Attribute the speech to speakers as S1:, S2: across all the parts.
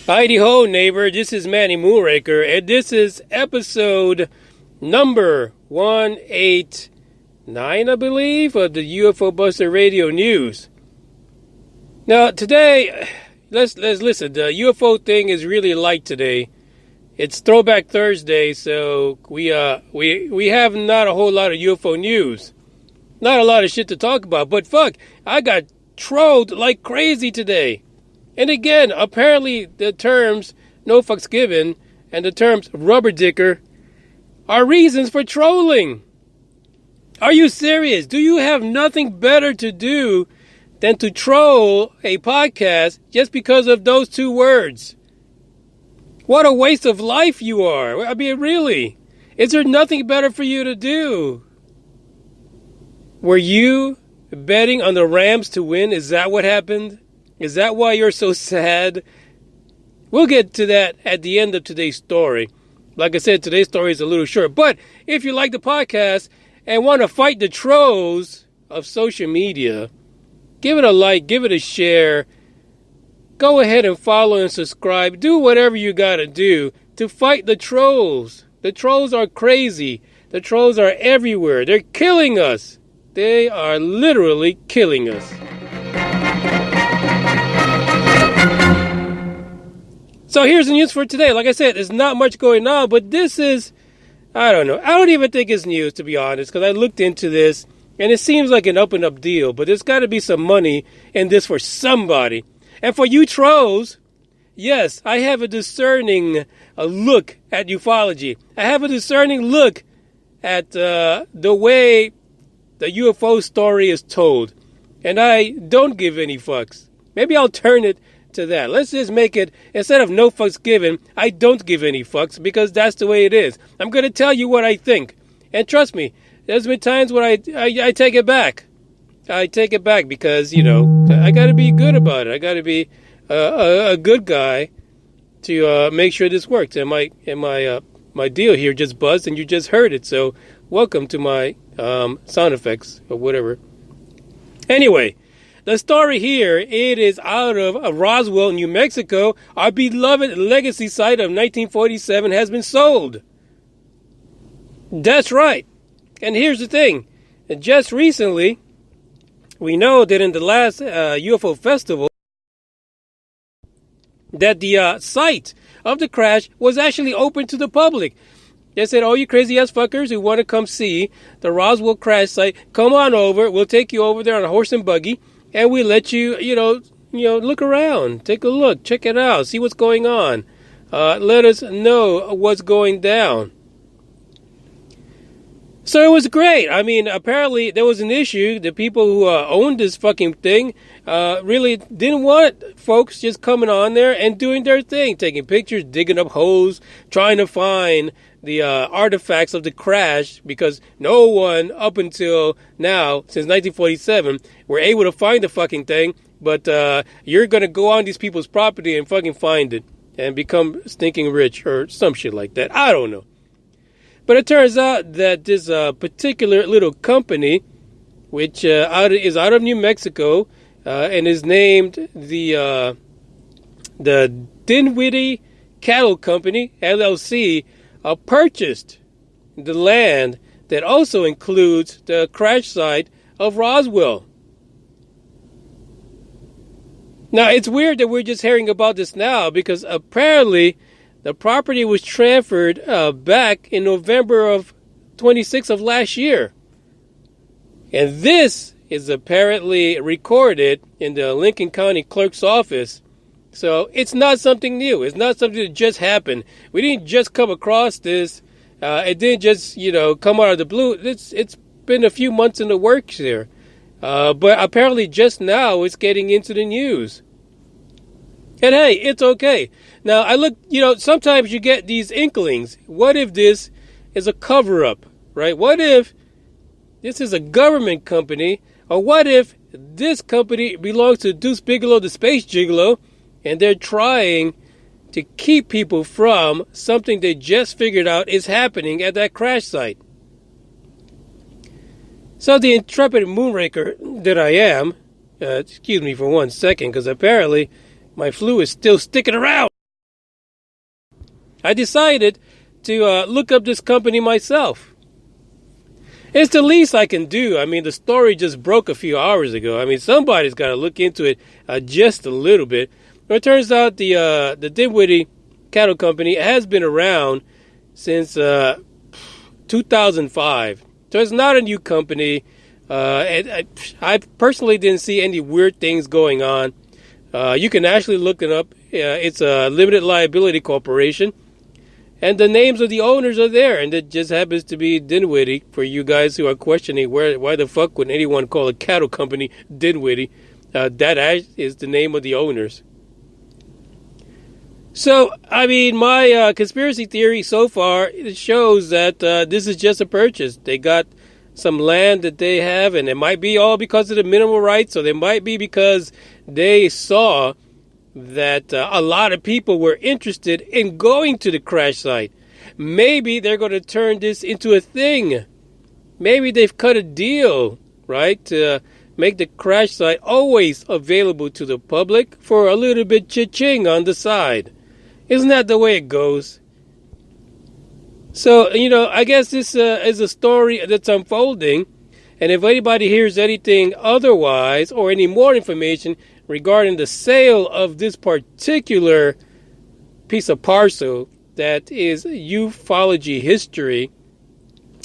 S1: Heidi ho, neighbor. This is Manny Moonraker, and this is episode number 189, I believe, of the UFO Buster Radio News. Now, today, let's listen. The UFO thing is really light today. It's Throwback Thursday, so we have not a whole lot of UFO news. Not a lot of shit to talk about, but fuck, I got trolled like crazy today. And again, apparently the terms no fucks given and the terms rubber dicker are reasons for trolling. Are you serious? Do you have nothing better to do than to troll a podcast just because of those two words? What a waste of life you are. I mean, really. Is there nothing better for you to do? Were you betting on the Rams to win? Is that what happened? Is that why you're so sad? We'll get to that at the end of today's story. Like I said, today's story is a little short. But if you like the podcast and want to fight the trolls of social media, give it a like, give it a share. Go ahead and follow and subscribe. Do whatever you got to do to fight the trolls. The trolls are crazy. The trolls are everywhere. They're killing us. They are literally killing us. So here's the news for today. Like I said, there's not much going on, but this is, I don't know. I don't even think it's news, to be honest, because I looked into this, and it seems like an up-and-up deal, but there's got to be some money in this for somebody. And for you trolls, yes, I have a discerning look at ufology. I have a discerning look at the way the UFO story is told, and I don't give any fucks. Maybe I'll turn it to that. Let's just make it, instead of no fucks given, I don't give any fucks, because that's the way it is. I'm going to tell you what I think. And trust me, there's been times when I take it back. I take it back because, you know, I got to be good about it. I got to be a good guy to make sure this works. And my deal here just buzzed and you just heard it. So welcome to my sound effects or whatever. Anyway, the story here, it is out of Roswell, New Mexico. Our beloved legacy site of 1947 has been sold. That's right. And here's the thing. Just recently, we know that in the last UFO festival, that the site of the crash was actually open to the public. They said, oh, you crazy-ass fuckers who want to come see the Roswell crash site, come on over. We'll take you over there on a horse and buggy. And we let you, you know, look around, take a look, check it out, see what's going on. Let us know what's going down. So it was great. I mean, apparently there was an issue. The people who owned this fucking thing really didn't want folks just coming on there and doing their thing, taking pictures, digging up holes, trying to find the artifacts of the crash, because no one up until now, since 1947, were able to find the fucking thing. But you're going to go on these people's property and fucking find it and become stinking rich or some shit like that. I don't know. But it turns out that this particular little company, which is out of New Mexico and is named the Dinwiddie Cattle Company, LLC, purchased the land that also includes the crash site of Roswell. Now, it's weird that we're just hearing about this now, because apparently the property was transferred back in November of 26 of last year. And this is apparently recorded in the Lincoln County Clerk's office. So it's not something new. It's not something that just happened. We didn't just come across this. It didn't just, come out of the blue. It's been a few months in the works here. But apparently just now it's getting into the news. And hey, it's okay. Now, I look, sometimes you get these inklings. What if this is a cover-up, right? What if this is a government company? Or what if this company belongs to Deuce Bigelow, the Space Gigolo, and they're trying to keep people from something they just figured out is happening at that crash site? So the intrepid moonraker that I am, excuse me for 1 second, because apparently my flu is still sticking around. I decided to look up this company myself. It's the least I can do. I mean, the story just broke a few hours ago. I mean, somebody's got to look into it just a little bit. Well, it turns out the Dinwiddie Cattle Company has been around since 2005. So it's not a new company. I personally didn't see any weird things going on. You can actually look it up. It's a limited liability corporation. And the names of the owners are there. And it just happens to be Dinwiddie for you guys who are questioning why the fuck would anyone call a cattle company Dinwiddie. That is the name of the owners. So, I mean, my conspiracy theory so far, it shows that this is just a purchase. They got some land that they have, and it might be all because of the mineral rights, or it might be because they saw that a lot of people were interested in going to the crash site. Maybe they're going to turn this into a thing. Maybe they've cut a deal, right, to make the crash site always available to the public for a little bit cha-ching on the side. Isn't that the way it goes? So, I guess this is a story that's unfolding. And if anybody hears anything otherwise or any more information regarding the sale of this particular piece of parcel that is ufology history,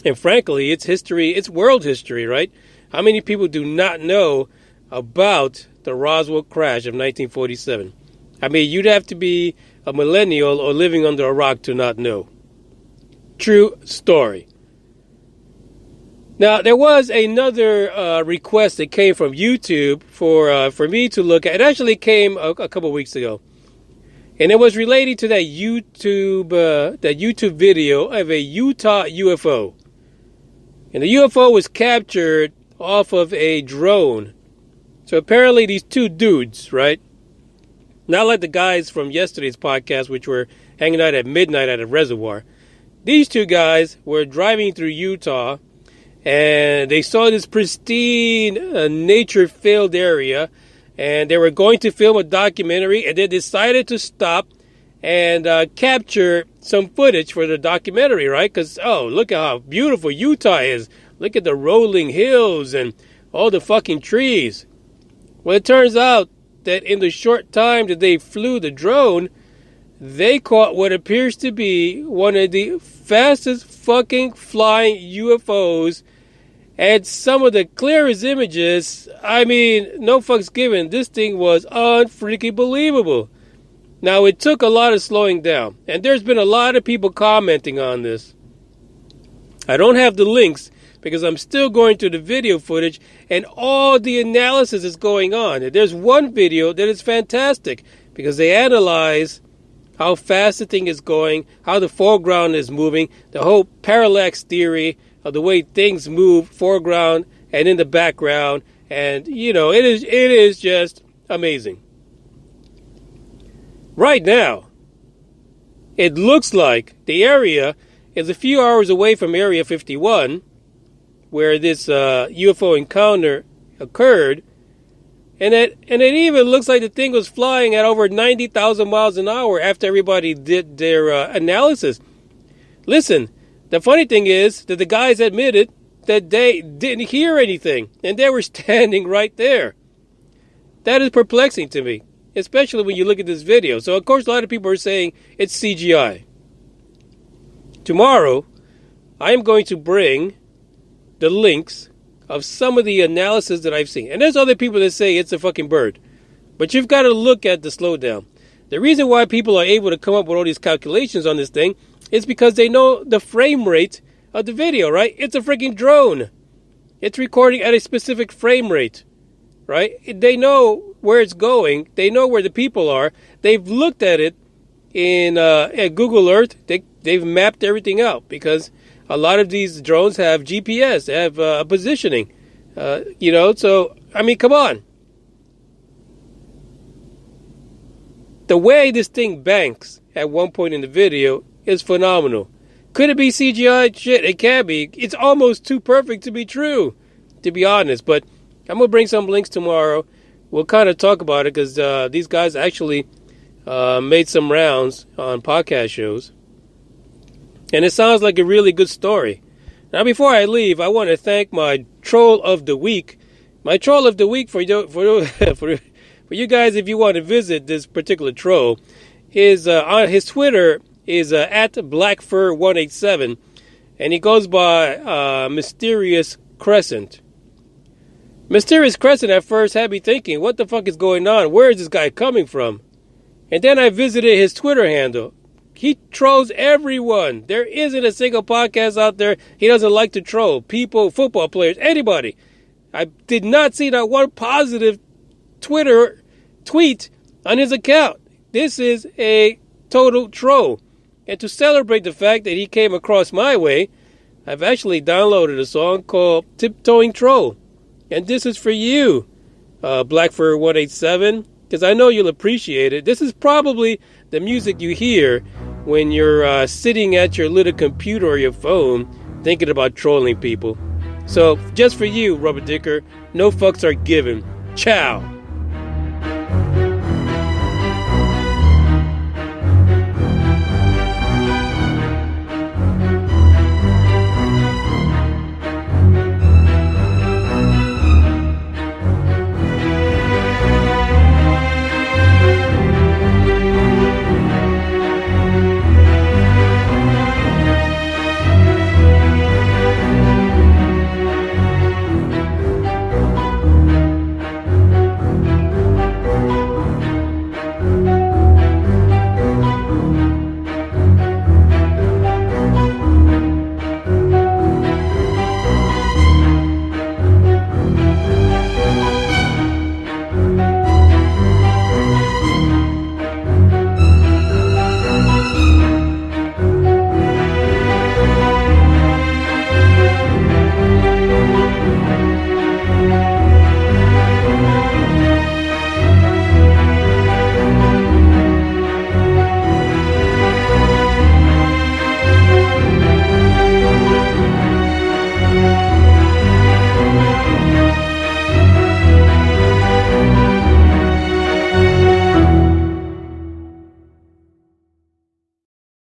S1: and frankly, it's history, it's world history, right? How many people do not know about the Roswell crash of 1947? I mean, you'd have to be a millennial or living under a rock to not know. True story. Now, there was another request that came from YouTube for me to look at. It actually came a couple weeks ago. And it was related to that YouTube video of a Utah UFO. And the UFO was captured off of a drone. So apparently these two dudes, right? Not like the guys from yesterday's podcast, which were hanging out at midnight at a reservoir. These two guys were driving through Utah, and they saw this pristine, nature-filled area, and they were going to film a documentary, and they decided to stop and capture some footage for the documentary, right? Because, look at how beautiful Utah is. Look at the rolling hills and all the fucking trees. Well, it turns out that in the short time that they flew the drone, they caught what appears to be one of the fastest fucking flying UFOs, and some of the clearest images. I mean, no fucks given. This thing was unfreaking believable. Now, it took a lot of slowing down, and there's been a lot of people commenting on this. I don't have the links because I'm still going through the video footage, and all the analysis is going on. And there's one video that is fantastic because they analyze how fast the thing is going, how the foreground is moving, the whole parallax theory of the way things move, foreground and in the background. And, it is just amazing. Right now, it looks like the area is a few hours away from Area 51, where this UFO encounter occurred. And it even looks like the thing was flying at over 90,000 miles an hour after everybody did their analysis. Listen, the funny thing is that the guys admitted that they didn't hear anything, and they were standing right there. That is perplexing to me, especially when you look at this video. So, of course, a lot of people are saying it's CGI. Tomorrow, I am going to bring the links of some of the analysis that I've seen. And there's other people that say it's a fucking bird. But you've got to look at the slowdown. The reason why people are able to come up with all these calculations on this thing is because they know the frame rate of the video, right? It's a freaking drone. It's recording at a specific frame rate, right? They know where it's going. They know where the people are. They've looked at it at Google Earth. They've mapped everything out because a lot of these drones have GPS, they have positioning, so, I mean, come on. The way this thing banks at one point in the video is phenomenal. Could it be CGI? Shit, it can be. It's almost too perfect to be true, to be honest. But I'm going to bring some links tomorrow. We'll kind of talk about it because these guys actually made some rounds on podcast shows. And it sounds like a really good story. Now, before I leave, I want to thank my troll of the week. My troll of the week for you guys, if you want to visit this particular troll, on his Twitter is at blackfur187, and he goes by Mysterious Crescent. Mysterious Crescent at first had me thinking, what the fuck is going on? Where is this guy coming from? And then I visited his Twitter handle. He trolls everyone. There isn't a single podcast out there he doesn't like to troll. People, football players, anybody. I did not see that one positive Twitter tweet on his account. This is a total troll. And to celebrate the fact that he came across my way, I've actually downloaded a song called Tiptoeing Troll. And this is for you, Blackfur187, because I know you'll appreciate it. This is probably the music you hear when you're sitting at your little computer or your phone thinking about trolling people. So, just for you, Rubber Dicker, no fucks are given. Ciao.